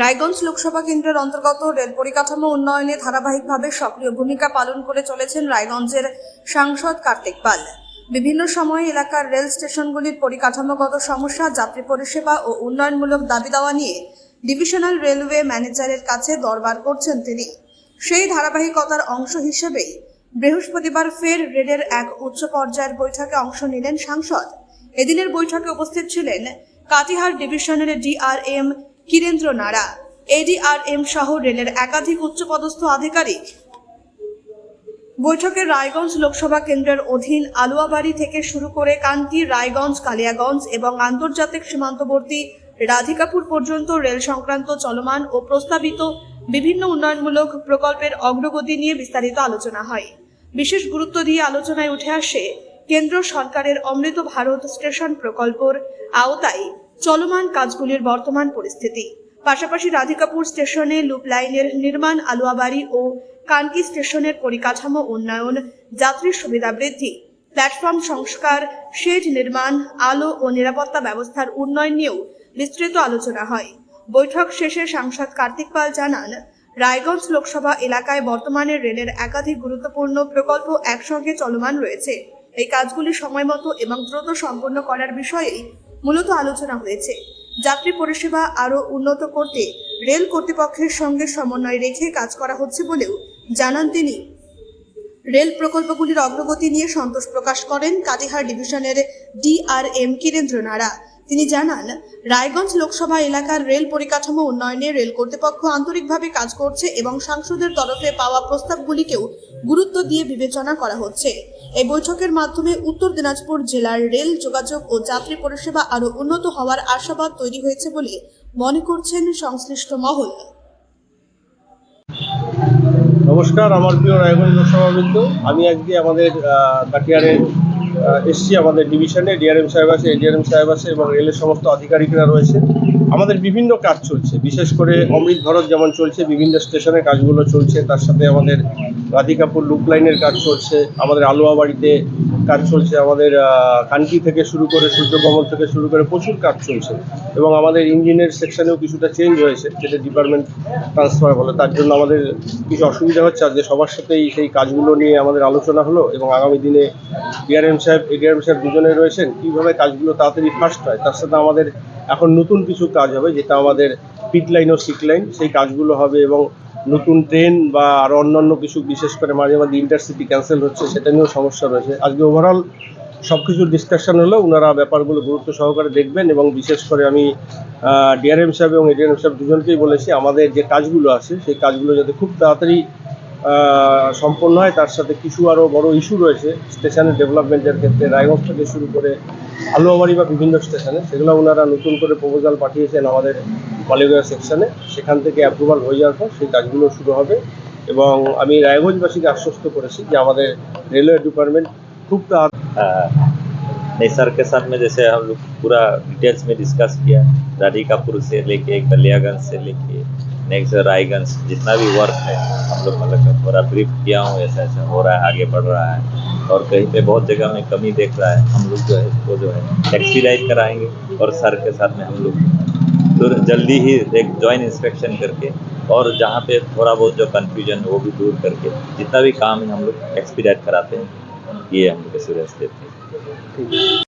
রায়গঞ্জ লোকসভা কেন্দ্রের অন্তর্গত রেল পরিকাঠামো উন্নয়নে ধারাবাহিকভাবে সক্রিয় ভূমিকা পালন করে চলেছেন রায়গঞ্জের সাংসদ কার্তিক পাল। বিভিন্ন সময়ে এলাকার রেল স্টেশনগুলির পরিকাঠামোগত সমস্যা, যাত্রী পরিষেবা ও উন্নয়নমূলক দাবি দাওয়া নিয়ে ডিভিশনাল রেলওয়ে ম্যানেজারের কাছে দরবার করছেন তিনি। সেই ধারাবাহিকতার অংশ হিসেবেই বৃহস্পতিবার ফের রেলের এক উচ্চ পর্যায়ের বৈঠকে অংশ নিলেন সাংসদ। এদিনের বৈঠকে উপস্থিত ছিলেন কাটিহার ডিভিশনের ডিআরএম কিরেন্দ্র নাড়া, এডিআরএম সহ রেলের একাধিক উচ্চপদস্থ আধিকারিক। বৈঠকে রায়গঞ্জ লোকসভা কেন্দ্রের অধীন আলুয়াবাড়ি থেকে শুরু করে কান্তি, রায়গঞ্জ, কালিয়াগঞ্জ এবং আন্তর্জাতিক সীমান্তবর্তী রাধিকাপুর পর্যন্ত রেল সংক্রান্ত চলমান ও প্রস্তাবিত বিভিন্ন উন্নয়নমূলক প্রকল্পের অগ্রগতি নিয়ে বিস্তারিত আলোচনা হয়। বিশেষ গুরুত্ব দিয়ে আলোচনায় উঠে আসে কেন্দ্র সরকারের অমৃত ভারত স্টেশন প্রকল্পের আওতায় চলমান কাজগুলির বর্তমান পরিস্থিতি। পাশাপাশি রাধিকাপুর স্টেশনে লুপ লাইনের নির্মাণ, আলুয়াবাড়ি ও কানকি স্টেশনের পরিকাঠামো উন্নয়ন, যাত্রীর সুবিধা বৃদ্ধি, প্ল্যাটফর্ম সংস্কার, শেড নির্মাণ, আলো ও নিরাপত্তা ব্যবস্থার উন্নয়ন নিয়েও বিস্তৃত আলোচনা হয়। বৈঠক শেষে সাংসদ কার্তিক পাল জানান, রায়গঞ্জ লোকসভা এলাকায় বর্তমানে রেলের একাধিক গুরুত্বপূর্ণ প্রকল্প একসঙ্গে চলমান রয়েছে। এই কাজগুলি সময়মতো এবং দ্রুত সম্পন্ন করার বিষয়েই মূলত আলোচনা হয়েছে। যাত্রী পরিষেবা আরও উন্নত করতে রেল কর্তৃপক্ষের সঙ্গে সমন্বয় রেখে কাজ করা হচ্ছে বলেও জানান তিনি। রেল প্রকল্পগুলির অগ্রগতি নিয়ে সন্তোষ প্রকাশ করেন কাটিহার ডিভিশনের ডিআরএম কিরেন্দ্র নাড়া। তিনি জানান, রায়গঞ্জ লোকসভা এলাকার রেল পরিকাঠামো উন্নয়নে রেল কর্তৃপক্ষ আন্তরিকভাবে কাজ করছে এবং সাংসদের তরফে পাওয়া প্রস্তাবগুলিকেও গুরুত্ব দিয়ে বিবেচনা করা হচ্ছে। এই বৈঠকের মাধ্যমে উত্তর দিনাজপুর জেলার রেল যোগাযোগ ও যাত্রী পরিষেবা আরও উন্নত হওয়ার আশাবাদ তৈরি হয়েছে বলে মনে করছেন সংশ্লিষ্ট মহল। নমস্কার, আমার প্রিয় রায়গঞ্জ লোকসভাবৃন্দ। আমি আজকে আমাদের কাটিয়ারে এসছি। আমাদের ডিভিশনে ডিআরএম সাহেব আছে, এডিআরএম সাহেব আছে এবং রেলের সমস্ত আধিকারিকরা রয়েছে। আমাদের বিভিন্ন কাজ চলছে, বিশেষ করে অমৃত ভারত যেমন চলছে, বিভিন্ন স্টেশনের কাজগুলো চলছে। তার সাথে আমাদের রাধিকাপুর লুপ লাইনের কাজ চলছে, আমাদের আলুয়াবাড়িতে কাজ চলছে, আমাদের কানকি থেকে শুরু করে সূর্যকমল থেকে শুরু করে প্রচুর কাজ চলছে। এবং আমাদের ইঞ্জিনের সেকশনেও কিছুটা চেঞ্জ হয়েছে, যেটা ডিপার্টমেন্ট ট্রান্সফার বলে। তার জন্য আমাদের কিছু অসুবিধা হচ্ছে। আজকে সবার সাথেই সেই কাজগুলো নিয়ে আমাদের আলোচনা হলো এবং আগামী দিনে ডিআরএম সাহেব, এডিআরএম সাহেব দুজনে রয়েছেন, কীভাবে কাজগুলো তাড়াতাড়ি ফাস্ট হয়। তার সাথে আমাদের এখন নতুন কিছু কাজ হবে, যেটা আমাদের পিট লাইন ও সিক লাইন, সেই কাজগুলো হবে। এবং নতুন ট্রেন বা আরও অন্যান্য কিছু, বিশেষ করে মাঝে মাঝে ইন্টারসিটি ক্যান্সেল হচ্ছে, সেটা নিয়েও সমস্যা রয়েছে। আজকে ওভারঅল সব কিছুর ডিসকাশন হলো। ওনারা ব্যাপারগুলো গুরুত্ব সহকারে দেখবেন এবং বিশেষ করে আমি ডিআরএম সাহেব এবং এডিআরএম সাহেব দুজনকেই বলেছি, আমাদের যে কাজগুলো আছে সেই কাজগুলো যাতে খুব তাড়াতাড়ি সম্পন্ন হয়। তার সাথে কিছু আরও বড় ইস্যু রয়েছে স্টেশনের ডেভেলপমেন্টের ক্ষেত্রে, রায়গঞ্জ থেকে শুরু করে আলুয়াবাড়ি বা বিভিন্ন স্টেশনে, সেগুলো ওনারা নতুন করে প্রপোজাল পাঠিয়েছেন আমাদের মালিগাঁও সেকশনে। সেখান থেকে অ্যাপ্রুভাল হয়ে যাওয়ার পর সেই কাজগুলো শুরু হবে। এবং আমি রায়গঞ্জবাসীকে আশ্বস্ত করেছি যে আমাদের রেলওয়ে डिपार्टमेंट खूब नहीं सर के साथ में जैसे हम लोग पूरा डिटेल्स में डिस्कस किया, राधिकापुर से लेके कलियागंज से लेके नेक्स्ट रायगंज, जितना भी वर्क है हम लोग मतलब पूरा ब्रीफ किया हूँ। ऐसा ऐसा हो रहा है, आगे बढ़ रहा है और कहीं पे बहुत जगह में कमी देख रहा है। हम लोग जो है इसको जो है एक्सपीडाइट कराएंगे और सर के साथ में हम लोग तो जल्दी ही एक जॉइंट इंस्पेक्शन करके और जहाँ पे थोड़ा बहुत जो कन्फ्यूजन है वो भी दूर करके जितना भी काम है हम लोग एक्सपीडाइट कराते हैं। ये हम लोग के सूर्य देते हैं।